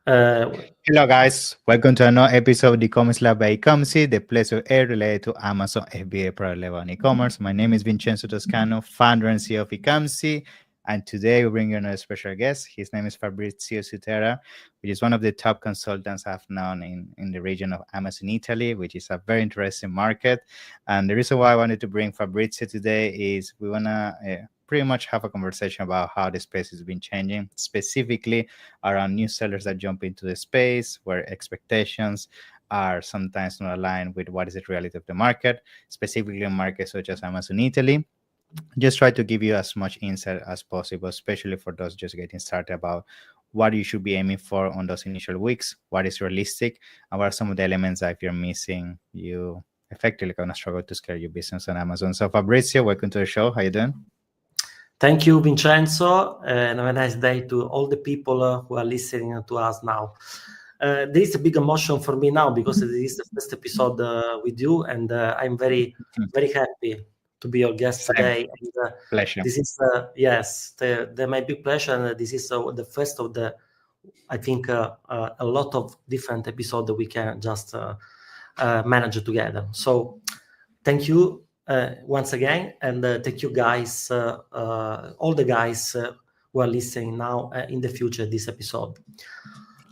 Hello, guys. Welcome to another episode of the e-commerce lab by Ecomcy, the place of air related to Amazon FBA product level on e-commerce. My name is Vincenzo Toscano, founder and CEO of Ecomcy, and today we bring you another special guest. His name is Fabrizio Sutera, which is one of the top consultants I've known in the region of Amazon Italy, which is a very interesting market. And the reason why I wanted to bring Fabrizio today is we want to pretty much have a conversation about how the space has been changing, specifically around new sellers that jump into the space where expectations are sometimes not aligned with what is the reality of the market, specifically in markets such as Amazon Italy. Just try to give you as much insight as possible, especially for those just getting started, about what you should be aiming for on those initial weeks, what is realistic, and what are some of the elements that if you're missing, you effectively going to struggle to scale your business on Amazon. So Fabrizio, welcome to the show. How you doing? Thank you, Vincenzo, and have a nice day to all the people who are listening to us now. There is a big emotion for me now because this is the first episode with you, and I'm very happy to be your guest today. And, pleasure. This is my big pleasure, and this is the first of the, I think, a lot of different episodes that we can just manage together. So, thank you. Once again, and thank you guys, all the guys who are listening now in the future this episode.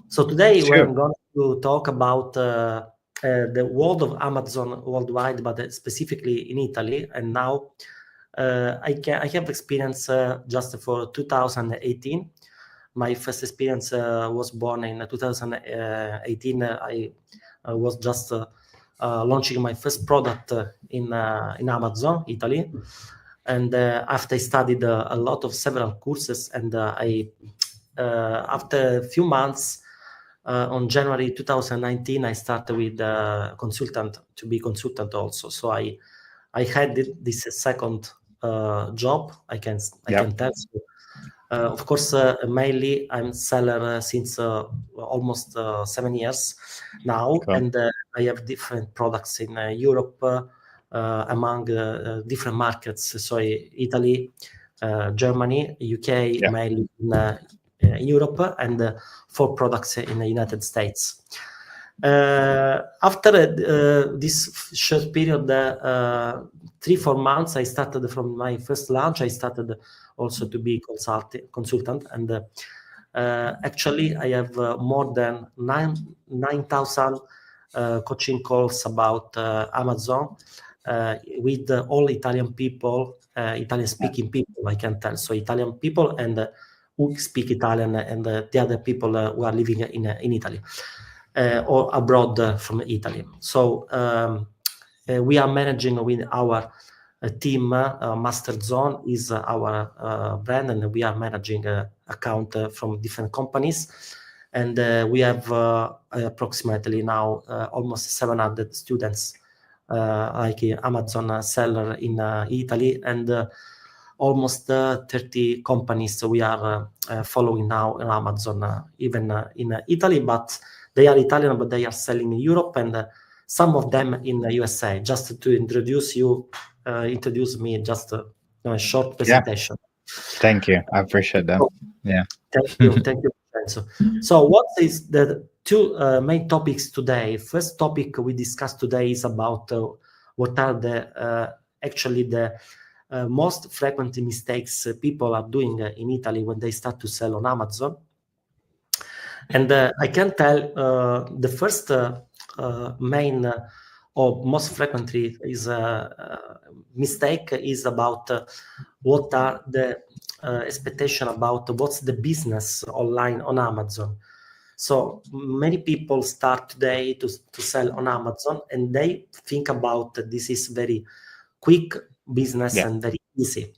So today we're going to talk about the world of Amazon worldwide, but specifically in Italy. And now I have experience just for 2018. My first experience was born in 2018. I was just launching my first product in Amazon Italy, and after I studied a lot of several courses, and after a few months, on January 2019, I started with consultant also. So I had this second job. I can tell you. Of course, mainly I'm seller since almost 7 years now, and I have different products in Europe among different markets. So Italy, Germany, UK, mainly in Europe, and 4 products in the United States. After this short period, 3-4 months, I started from my first launch. I started also to be consultant, and actually I have more than 9,000 coaching calls about Amazon with all Italian people, Italian-speaking people, I can tell. So Italian people and who speak Italian, and the other people who are living in Italy or abroad from Italy. So we are managing with our team. Master Zone is our brand, and we are managing account from different companies. And we have approximately now almost 700 students, like Amazon seller in Italy, and almost 30 companies we are following now in Amazon, even in Italy, but they are Italian, but they are selling in Europe, and some of them in the USA. Just to introduce me, just a short presentation. Thank you. I appreciate that. Thank you. So what is the 2 main topics today? First topic we discussed today is about what are the actually the most frequent mistakes people are doing in Italy when they start to sell on Amazon. And I can tell the first main or most frequently is mistake is about what are the expectation about what's the business online on Amazon. So many people start today to sell on Amazon, and they think about this is very quick business and very easy.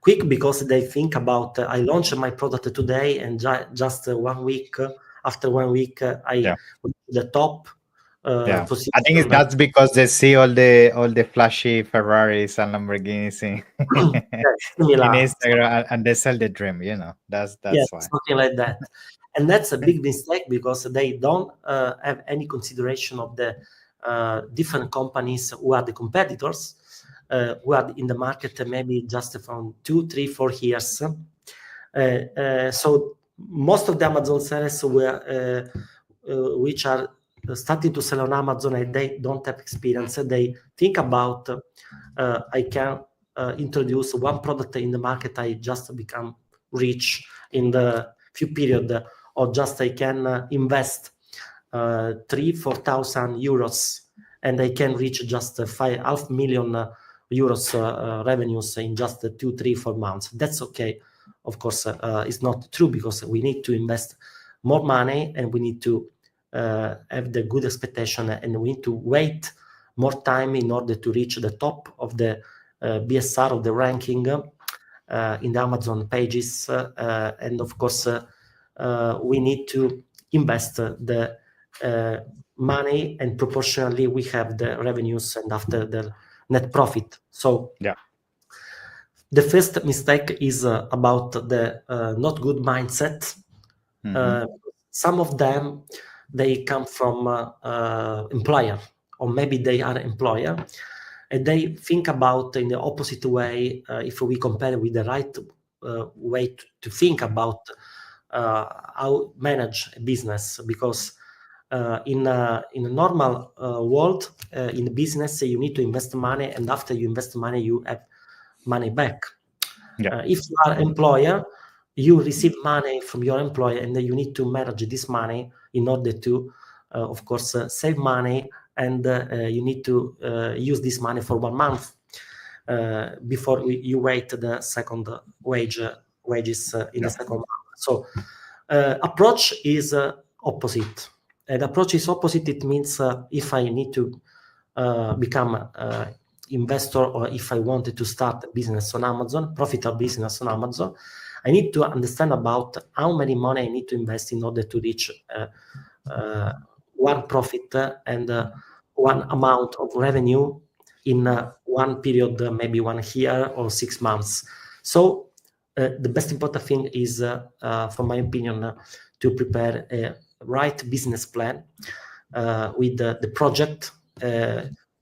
Quick because they think about I launched my product today, and just 1 week, after 1 week I went to the top position. I think that's because they see all the flashy Ferraris and Lamborghinis in Instagram, and they sell the dream. That's why. Something like that. And that's a big mistake because they don't have any consideration of the different companies who are the competitors, who are in the market maybe just from 2, 3, 4 years. So most of the Amazon sellers which are starting to sell on Amazon and they don't have experience, they think about I can introduce one product in the market, I just become rich in the few period, or just I can invest 3,000-4,000 euros and I can reach just 500,000 euros revenues in just 2, 3, 4 months. That's okay. Of course, it's not true, because we need to invest more money and we need to have the good expectation, and we need to wait more time in order to reach the top of the BSR of the ranking in the Amazon pages. And of course, we need to invest the money, and proportionally we have the revenues and after the net profit. So Yeah. the first mistake is about the not good mindset. Some of them, they come from employer, or maybe they are employer, and they think about in the opposite way. If we compare with the right way to think about how manage a business, because in a normal world, in business, you need to invest money, and after you invest money, you have money back. If you are employer, you receive money from your employer, and then you need to manage this money in order to, of course, save money, and you need to use this money for 1 month before you wait the second wages in the second month. So approach is opposite. And approach is opposite. It means if I need to become investor, or if I wanted to start a business on Amazon, profitable business on Amazon, I need to understand about how many money I need to invest in order to reach one profit and one amount of revenue in one period, maybe 1 year or 6 months. So the best important thing is, from my opinion, to prepare a right business plan with the project.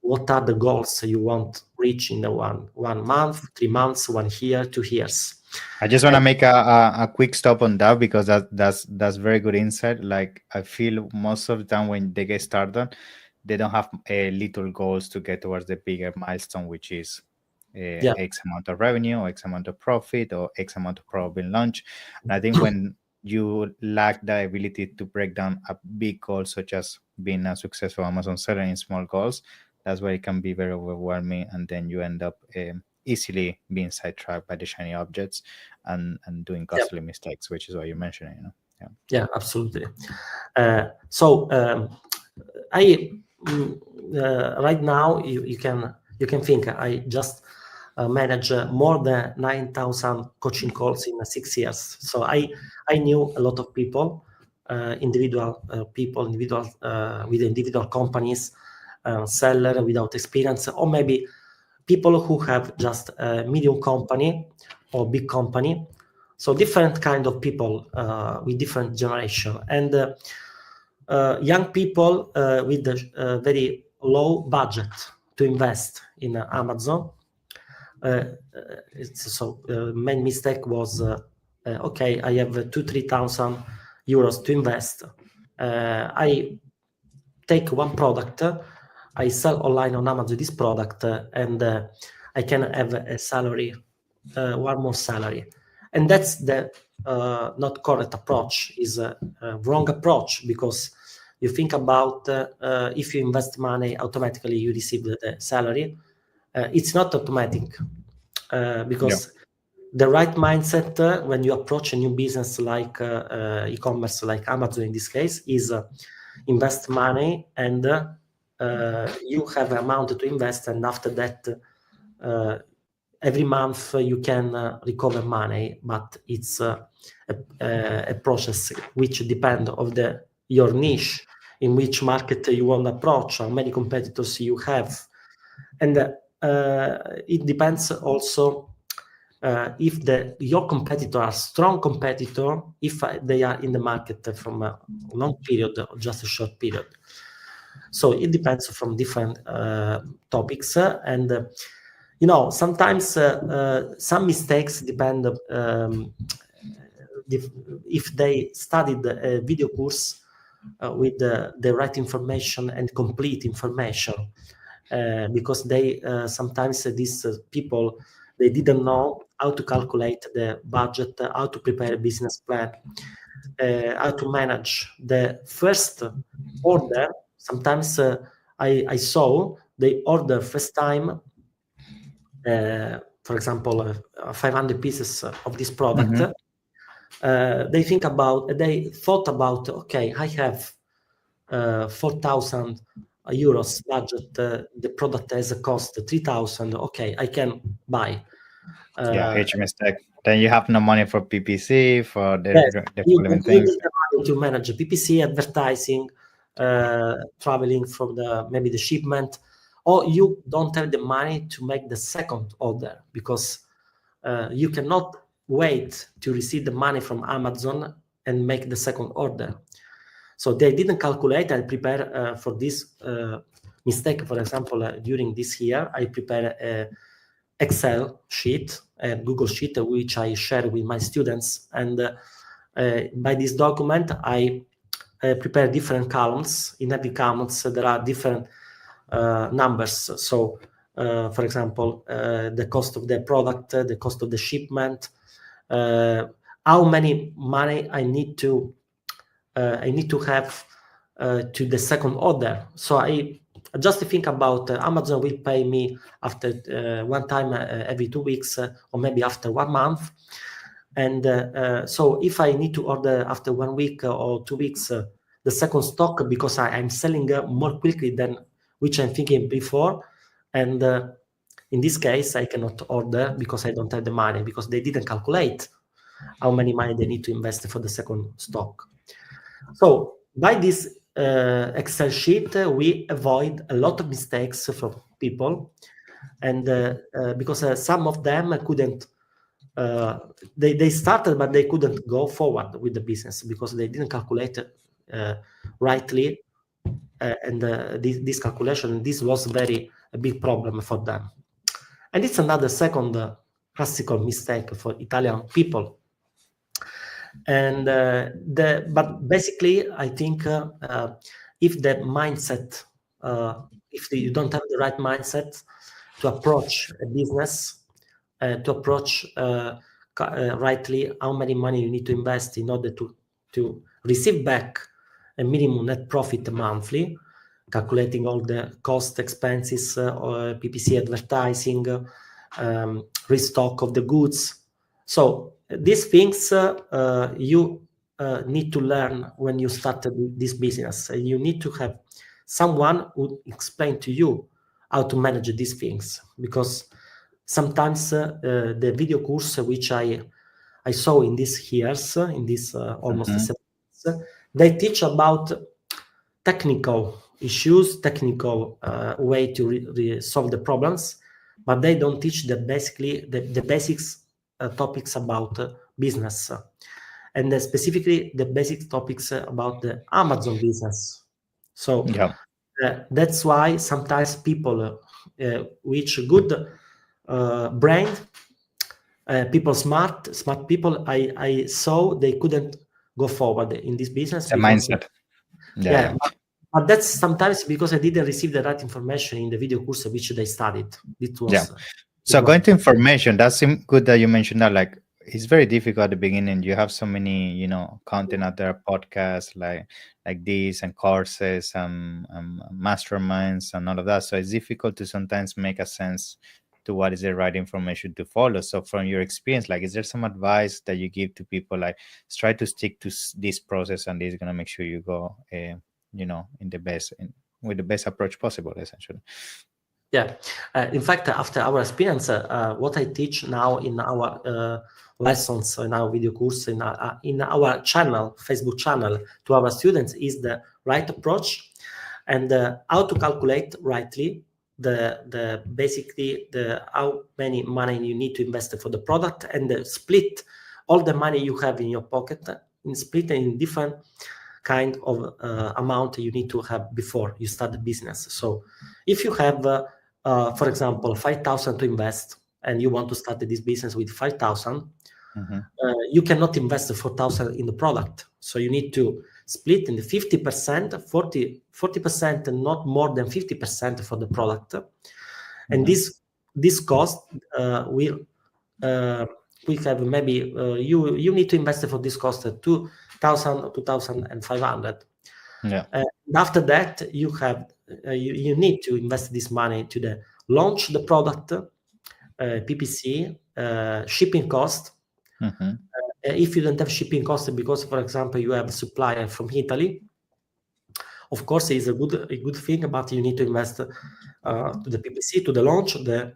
What are the goals you want to reach in the one month, 3 months, 1 year, 2 years? I just want to make a quick stop on that, because that's very good insight. Like, I feel most of the time when they get started, they don't have little goals to get towards the bigger milestone, which is X amount of revenue, or X amount of profit, or X amount of probable launch. And I think when you lack the ability to break down a big goal, such as being a successful Amazon seller, in small goals, that's where it can be very overwhelming, and then you end up easily being sidetracked by the shiny objects and doing costly mistakes, which is what you're mentioning. Yeah, absolutely. So I right now you can think I just manage more than 9,000 coaching calls in 6 years. So I knew a lot of people, individual people, with individual companies, seller without experience, or maybe people who have just a medium company or big company. So different kind of people with different generation, and young people with a very low budget to invest in Amazon. So main mistake was, okay, I have 2,000-3,000 euros to invest. I take one product, I sell online on Amazon this product, and I can have a salary, one more salary. And that's the not correct approach, is a wrong approach, because you think about if you invest money, automatically you receive the salary. It's not automatic, because the right mindset when you approach a new business like e-commerce, like Amazon in this case, is invest money, and you have an amount to invest, and after that every month you can recover money, but it's a process which depends of your niche, in which market you want to approach, how many competitors you have, and it depends also if your competitor are strong competitor, if they are in the market from a long period or just a short period. So it depends from different topics, and sometimes some mistakes depend if they studied a video course with the right information and complete information, because they sometimes these people, they didn't know how to calculate the budget, how to prepare a business plan, how to manage the first order. Sometimes I saw they order first time, for example, 500 pieces of this product. They thought about, okay, I have 4,000 euros budget. The product has a cost 3,000. Okay, I can buy. Huge mistake. Then you have no money for PPC, for Yes, the you following need things. the money to manage PPC, advertising, traveling from maybe the shipment, or you don't have the money to make the second order, because you cannot wait to receive the money from Amazon and make the second order. So they didn't calculate and prepare for this mistake. For example, during this year, I prepared a Excel sheet, a Google sheet, which I share with my students. And by this document, I prepare different columns. In every column, there are different numbers. So, for example, the cost of the product, the cost of the shipment, how many money I need to have to the second order. So I just think about Amazon will pay me after one time every 2 weeks, or maybe after 1 month. And so if I need to order after 1 week or 2 weeks, the second stock, because I'm selling more quickly than which I'm thinking before. And in this case, I cannot order because I don't have the money, because they didn't calculate how many money they need to invest for the second stock. So by this Excel sheet, we avoid a lot of mistakes from people. And because some of them couldn't, they started, but they couldn't go forward with the business because they didn't calculate rightly. And this calculation, this was a big problem for them. And it's another second classical mistake for Italian people. And but basically, I think if the mindset, if you don't have the right mindset to approach a business, to approach rightly how many money you need to invest in order to receive back a minimum net profit monthly, calculating all the cost, expenses, or PPC advertising, restock of the goods. So these things you need to learn when you start this business. You need to have someone who explain to you how to manage these things, because sometimes the video course which I saw in these years, in this almost 7 years, they teach about technical issues, technical way to solve the problems, but they don't teach the basics topics about business, and specifically the basic topics about the Amazon business. So that's why sometimes people which good brain, people smart people, I saw they couldn't go forward in this business. It's a Because mindset. but that's sometimes because I didn't receive the right information in the video course which they studied. It was So going to information, that seems good that you mentioned that. Like, it's very difficult at the beginning. You have so many, content out there, podcasts like this, and courses, masterminds, and all of that. So it's difficult to sometimes make a sense to what is the right information to follow. So from your experience, like, is there some advice that you give to people, like, try to stick to this process, and this is gonna make sure you go, in the with the best approach possible, essentially. Yeah. In fact, after our experience, what I teach now in our lessons, in our video course, in our channel, Facebook channel, to our students is the right approach, and how to calculate rightly basically how many money you need to invest for the product, and split all the money you have in your pocket, and split in different kind of amount you need to have before you start the business. So if you have for example 5,000 to invest, and you want to start this business with 5,000, Mm-hmm. You cannot invest 4,000 in the product. So you need to split in the 50%, 40%, and not more than 50% for the product. And Mm-hmm. this cost will we have maybe you need to invest for this cost 2,000, 2,500. Yeah. And after that, you need to invest this money to the launch the product, PPC, shipping cost. Mm-hmm. If you don't have shipping costs because, for example, you have a supplier from Italy, of course, it's a good thing, but you need to invest to the PPC, to the launch, the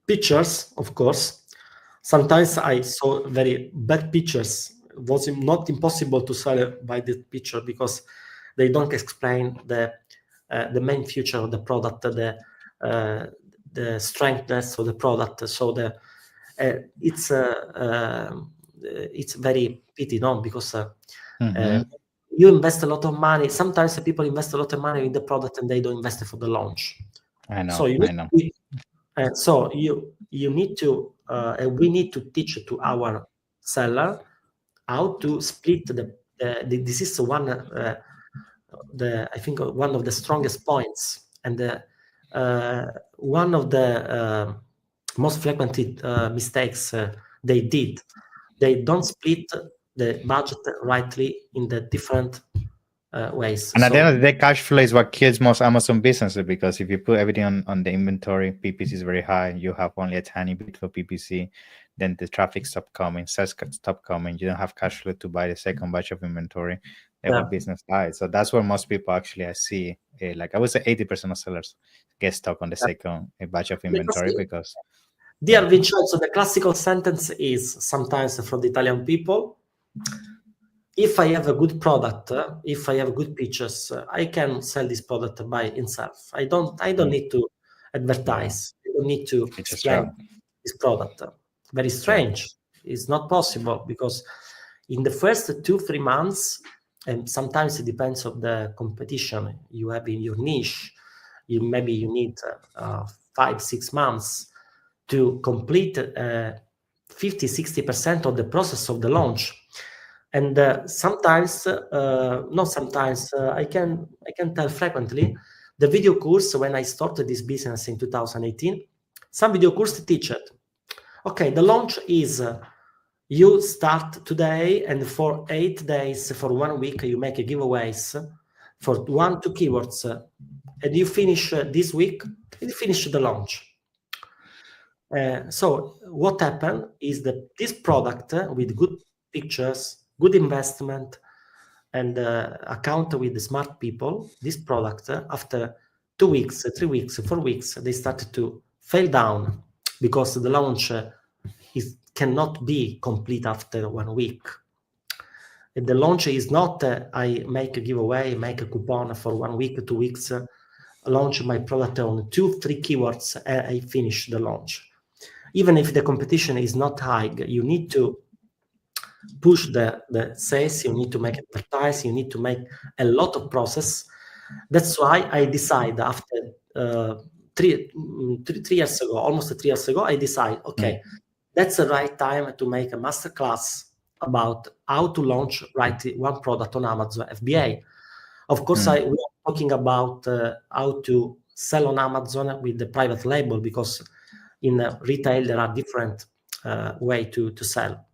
pictures, of course. Sometimes I saw very bad pictures. It was not impossible to sell by the picture because they don't explain the main feature of the product, the strengthness of the product. So it's it's very pity, no? Because uh, Mm-hmm. you invest a lot of money. Sometimes people invest a lot of money in the product and they don't invest for the launch. I So know. you I need know. so you need to and we need to teach to our seller how to split this is one I think one of the strongest points and one of the most frequent mistakes they did. They don't split the budget rightly in the different ways. And at the end So of the day, cash flow is what kills most Amazon businesses, because if you put everything on the inventory, PPC is very high. You have only a tiny bit for PPC, then the traffic stop coming, sales stop coming. You don't have cash flow to buy the second batch of inventory. The whole yeah, business dies. So that's where most people actually I see. Like I would say, 80% of sellers get stuck on the yeah. second batch of Because inventory because dear yeah. Vincenzo, the classical sentence is sometimes from the Italian people: if I have a good product, if I have good pictures, I can sell this product by itself. I don't Mm, need to yeah, advertise. I don't need to it's just explain trap. this product. Very Yeah. strange. It's not possible because in the first 2-3 months, and sometimes it depends on the competition you have in your niche. Maybe you need 5-6 months to complete 50-60% of the process of the launch. And sometimes, not sometimes, I can tell frequently the video course when I started this business in 2018. Some video course teach it. Okay, the launch is you start today, and for 8 days, for 1 week, you make giveaways for 1-2 keywords, and you finish this week, and you finish the launch. So what happened is that this product with good pictures, good investment, and account with the smart people, this product after 2 weeks, 3 weeks, 4 weeks, they started to fail down because the launch cannot be complete after 1 week. And the launch is not I make a giveaway, make a coupon for 1 week, 2 weeks, launch my product on 2-3 keywords, and I finish the launch. Even if the competition is not high, you need to push the sales, you need to make advertise, you need to make a lot of process. That's why I decided after 3 years ago, almost 3 years ago, I decided, Mm, okay, that's the right time to make a masterclass about how to launch rightly one product on Amazon FBA. Of course, mm, we are talking about how to sell on Amazon with the private label, because in retail there are different way to sell.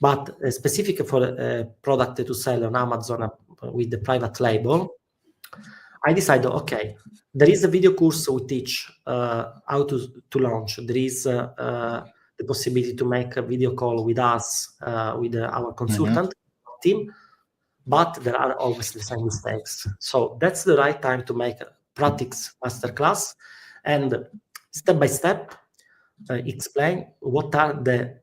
But specific for a product to sell on Amazon with the private label, I decided, okay, there is a video course we teach how to launch. There is the possibility to make a video call with us, with our mhm. consultant team, but there are always the same mistakes. So that's the right time to make a practice masterclass and step by step explain what are the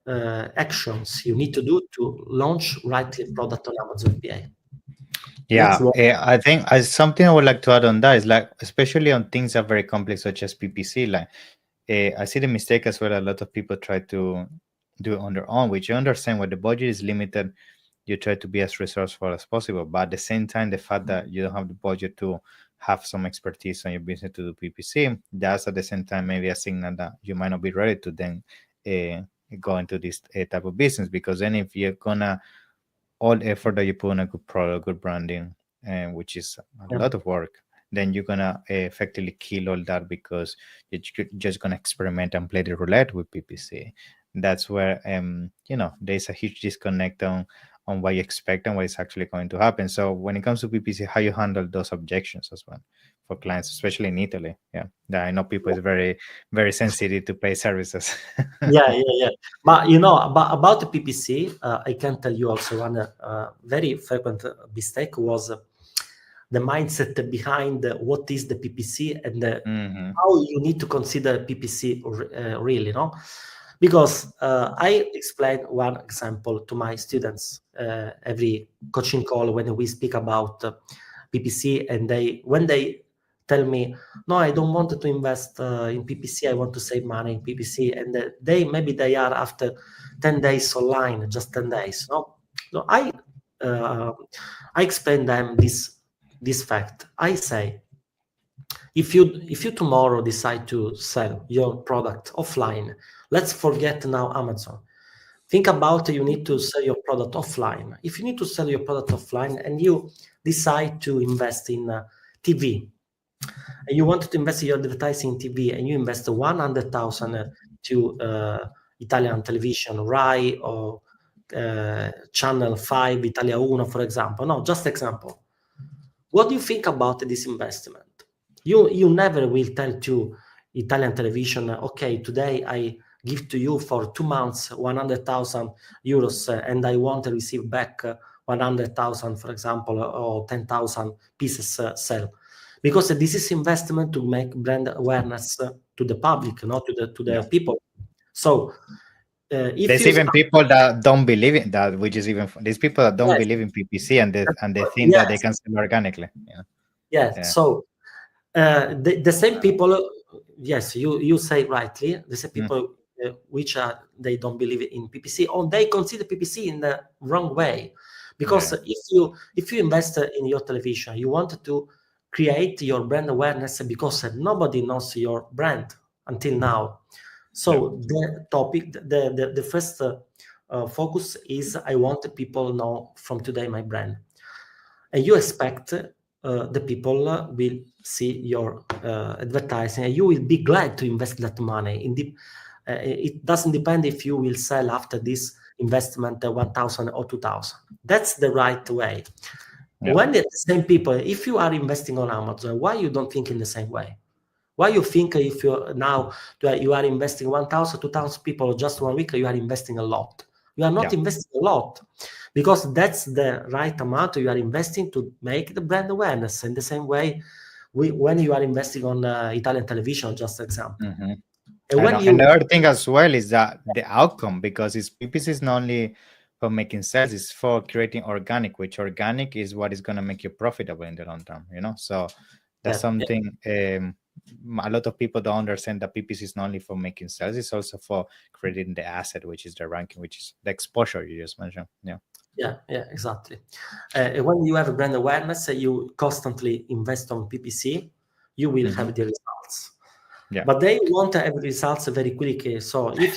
actions you need to do to launch rightly a product on Amazon FBA. That's Yeah, what. I think as something I would like to add on that is like, especially on things that are very complex such as PPC, like I see the mistake as well. A lot of people try to do it on their own, which you understand when the budget is limited, you try to be as resourceful as possible. But at the same time, the fact that you don't have the budget to have some expertise on your business to do PPC, that's at the same time maybe a signal that you might not be ready to then go into this type of business, because then if you're gonna all effort that you put on a good product, good branding, and which is a Yeah. lot of work, then you're gonna effectively kill all that because just gonna experiment and play the roulette with PPC. That's where there's a huge disconnect on what you expect and what is actually going to happen. So when it comes to PPC, how you handle those objections as well for clients, especially in Italy. Yeah, that I know people is very very sensitive to pay services. Yeah, yeah, yeah. But about the PPC, I can tell you also one very frequent mistake was the mindset behind what is the PPC and Hmm. how you need to consider PPC really, no? Because I explain one example to my students every coaching call when we speak about PPC, and when they tell me, no, I don't want to invest in PPC, I want to save money in PPC, and they are after 10 days online, just 10 days, no? So uh, I explain them this fact. I say, if you tomorrow decide to sell your product offline, let's forget now Amazon. Think about, you need to sell your product offline. If you need to sell your product offline and you decide to invest in TV, and you want to invest in your advertising TV, and you invest 100,000 to Italian television, Rai or Channel 5, Italia Uno, for example. No, just example. What do you think about this investment? You never will tell to Italian television, okay, today I give to you for 2 months 100,000 euros, and I want to receive back 100,000, for example, or 10,000 pieces sell, because this is investment to make brand awareness to the public, not to Yeah. the people. So if There's you even people that don't believe in that, which is even there's people that don't yes, believe in PPC, and that's they right. think that they Yes, can sell organically. Yeah, yes. yeah, So the same people, yes, you say rightly, the same mm, people which are they don't believe in PPC, or they consider PPC in the wrong way, because yeah, if you invest in your television, you want to create your brand awareness, because nobody knows your brand until now. yeah, So the topic, the first focus is, I want people know from today my brand, and you expect the people will see your advertising, and you will be glad to invest that money in the it doesn't depend if you will sell after this investment 1,000 or 2,000. That's the right way. yeah, When the same people, if you are investing on Amazon, why you don't think in the same way? Why you think if you are investing 1,000, 2,000 people just 1 week, you are investing a lot? You are not yeah. investing a lot, because that's the right amount you are investing to make the brand awareness. In the same way, when you are investing on Italian television, just example, Hmm. and I when know. And you the other thing as well is that the outcome, because it's PPC is not only for making sales, it's for creating organic, which organic is what is going to make you profitable in the long term. So that's yeah, yeah, something a lot of people don't understand, that PPC is not only for making sales, it's also for creating the asset, which is the ranking, which is the exposure you just mentioned. Yeah. yeah, exactly. And when you have a brand awareness, you constantly invest on PPC, you will Hmm. have the results. Yeah. But they want to have results very quickly. So if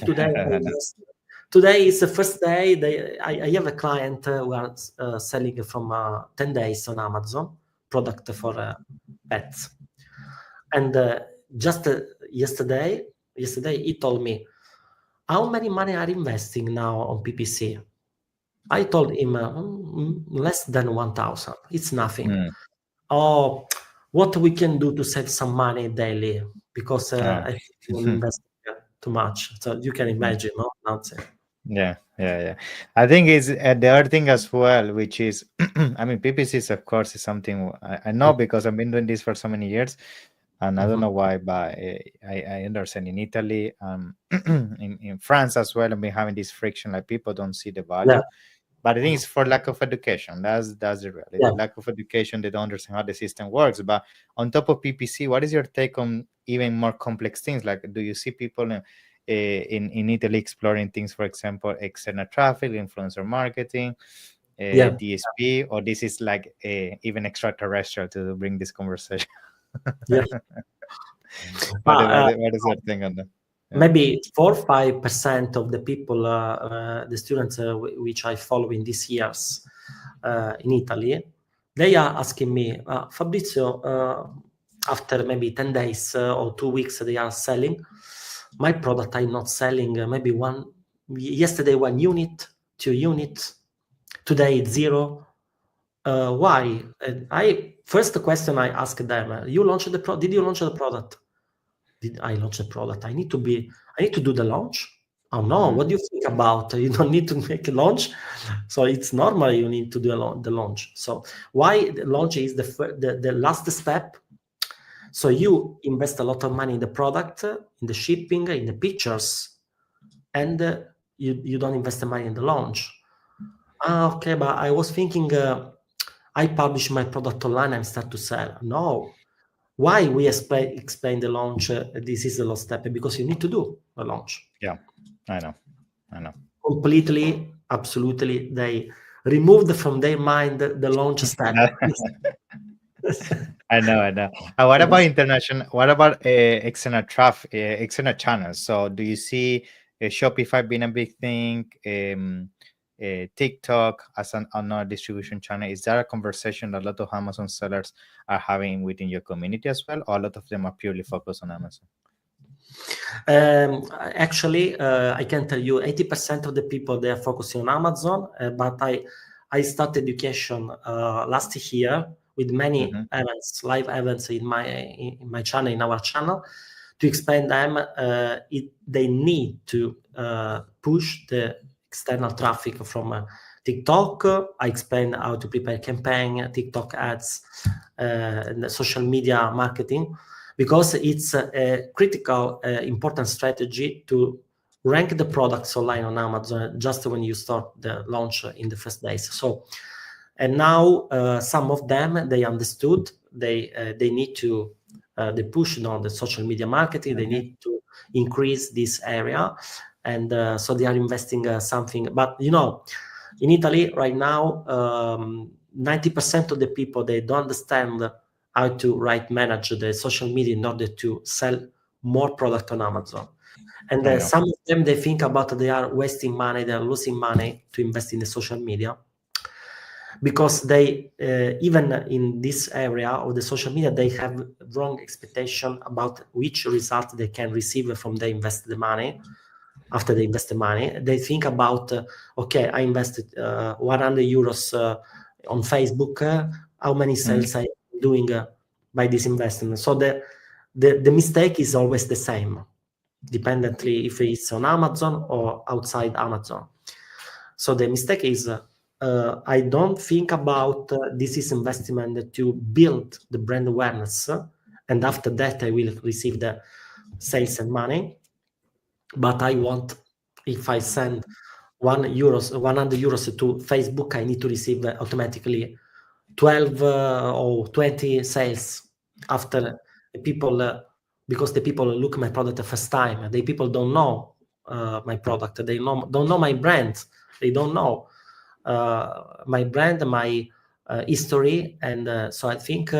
today is the first day, I have a client who are selling from 10 days on Amazon product for pets, and just yesterday he told me, how many money are investing now on PPC? I told him less than 1,000. It's nothing. Mm. Oh, what we can do to save some money daily, because Oh. I think we invest too much. So you can imagine, no? Nonsense. Yeah, yeah, yeah. I think it's the other thing as well, which is, I mean, PPCs, of course, is something I know because I've been doing this for so many years, and I don't Mhm. know why, but I understand in Italy, in France as well, I've been having this friction, like people don't see the Yeah, value. But I think mhm. it's for lack of education. That's the Yeah, reality. Lack of education. They don't understand how the system works. But on top of PPC, what is your take on even more complex things? Like, do you see people in Italy exploring things, for example, external traffic, influencer marketing, yeah, DSP, or this is like even extraterrestrial to bring this conversation? yeah. What, But what is your thing on that? maybe 4-5% of the people, the students which I follow in these years in Italy, they are asking me, Fabrizio, after maybe 10 days or 2 weeks, they are selling. My product I'm not selling. Maybe yesterday 1 unit, 2 units, today it's 0. Why? First question I ask them: you launched the product? Did you launch the product? Did I launch the product? I need to do the launch. Oh no! What do you think about? You don't need to make a launch, so it's normal. You need to do the launch. So why the launch is the last step? So you invest a lot of money in the product, in the shipping, in the pictures, and you don't invest the money in the launch. Okay, but I was thinking I publish my product online and start to sell. No. Why we explain the launch? This is the last step, because you need to do the launch. Yeah, I know. Completely, absolutely, they removed from their mind the launch step. I know. And what about international? What about external traffic, external channels? So, do you see Shopify being a big thing? TikTok as another distribution channel? Is that a conversation that a lot of Amazon sellers are having within your community as well, or a lot of them are purely focused on Amazon? Actually, I can tell you 80% of the people, they are focusing on Amazon, but I started education last year with many events, live events in my channel, in our channel, to explain them. They need to push the external traffic from TikTok. I explain how to prepare campaign, TikTok ads, and social media marketing, because it's a critical, important strategy to rank the products online on Amazon just when you start the launch in the first days. So, and now some of them, they understood they need to they push on the social media marketing. They need to increase this area, and so they are investing something. But in Italy right now, 90% of the people, they don't understand how to manage the social media in order to sell more product on Amazon. And some of them, they think about they are wasting money, they are losing money to invest in the social media, because they even in this area of the social media, they have wrong expectation about which result they can receive from they invest the money. After they invest the money, they think about okay, I invested 100 euros on Facebook, how many sales I am doing by this investment. So the mistake is always the same, dependently if it's on Amazon or outside Amazon. So the mistake is I don't think about this is investment to build the brand awareness, and after that I will receive the sales and money. But I want, if I send 100 euros to Facebook, I need to receive automatically 12 or 20 sales after people, because the people look at my product the first time. The people don't know my product. They don't know my brand. They don't know my brand, my history. And so I think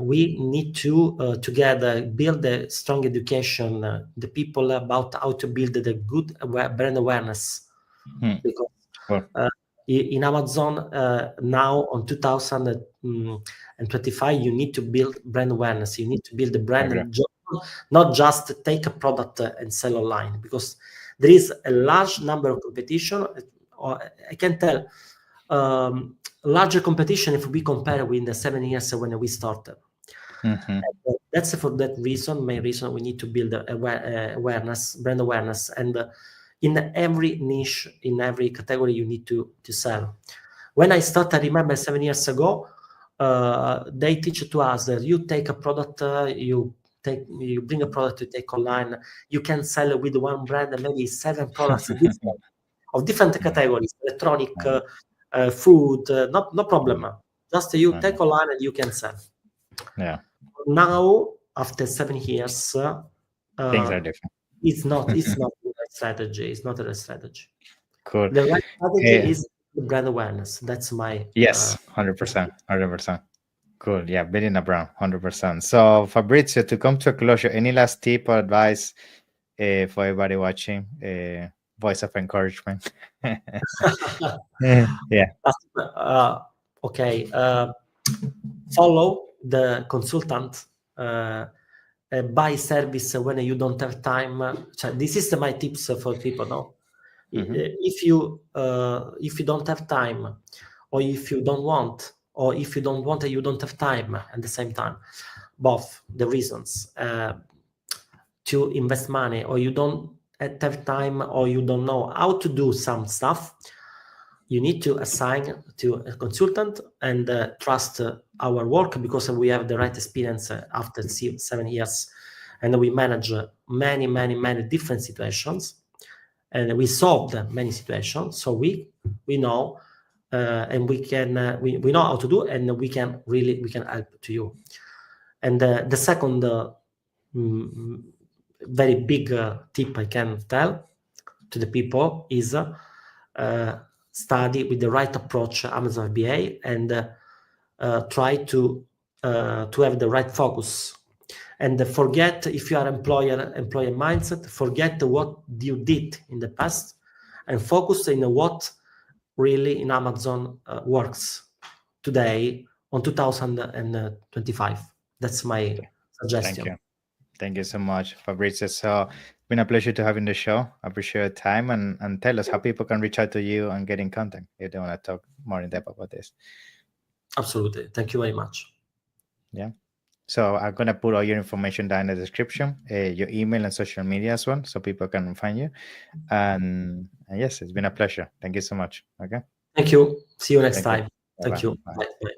we need to together build a strong education, the people about how to build the good brand awareness. Because in Amazon now on 2025, you need to build brand awareness. You need to build the brand, and not just take a product and sell online, because there is a large number of competition. I can tell larger competition if we compare with the 7 years when we started. That's for that reason, main reason we need to build awareness, brand awareness, and in every niche, in every category, you need to sell. When I started, I remember 7 years ago, they teach to us that you take a product, you bring a product to take online, you can sell with one brand and maybe 7 products of different categories, electronic, food, no problem. Just you take online and you can sell. Now, after 7 years, things are different. It's not the right strategy. It's not the right strategy. Cool. The right strategy is brand awareness. That's my 100%. Cool. Yeah, building a brand, 100%. So, Fabrizio, to come to a closure, any last tip or advice for everybody watching? Voice of encouragement. Yeah. Okay. Follow the consultant. Buy service when you don't have time. This is my tips for people. No, if you don't have time, or if you don't want, or if you don't want and you don't have time at the same time, both the reasons to invest money, or you don't have time, or you don't know how to do some stuff, you need to assign to a consultant and trust our work, because we have the right experience after 7 years, and we manage many different situations, and we solved many situations. So we know, and we can we know how to do, and we can help to you. And the second very big tip I can tell to the people is study with the right approach Amazon FBA, and try to have the right focus, and forget, if you are employer mindset, forget what you did in the past, and focus in what really in Amazon works today on 2025. That's my suggestion. Thank you. Thank you so much, Fabrizio. So it's been a pleasure to have you in the show. I appreciate your time, and tell us how people can reach out to you and get in contact if they want to talk more in depth about this. Absolutely. Thank you very much. Yeah. So I'm gonna put all your information down in the description, your email and social media as well, so people can find you. And yes, it's been a pleasure. Thank you so much. Okay. Thank you. See you next Thank you. time. Bye Thank bye. you. Bye. Bye. Bye.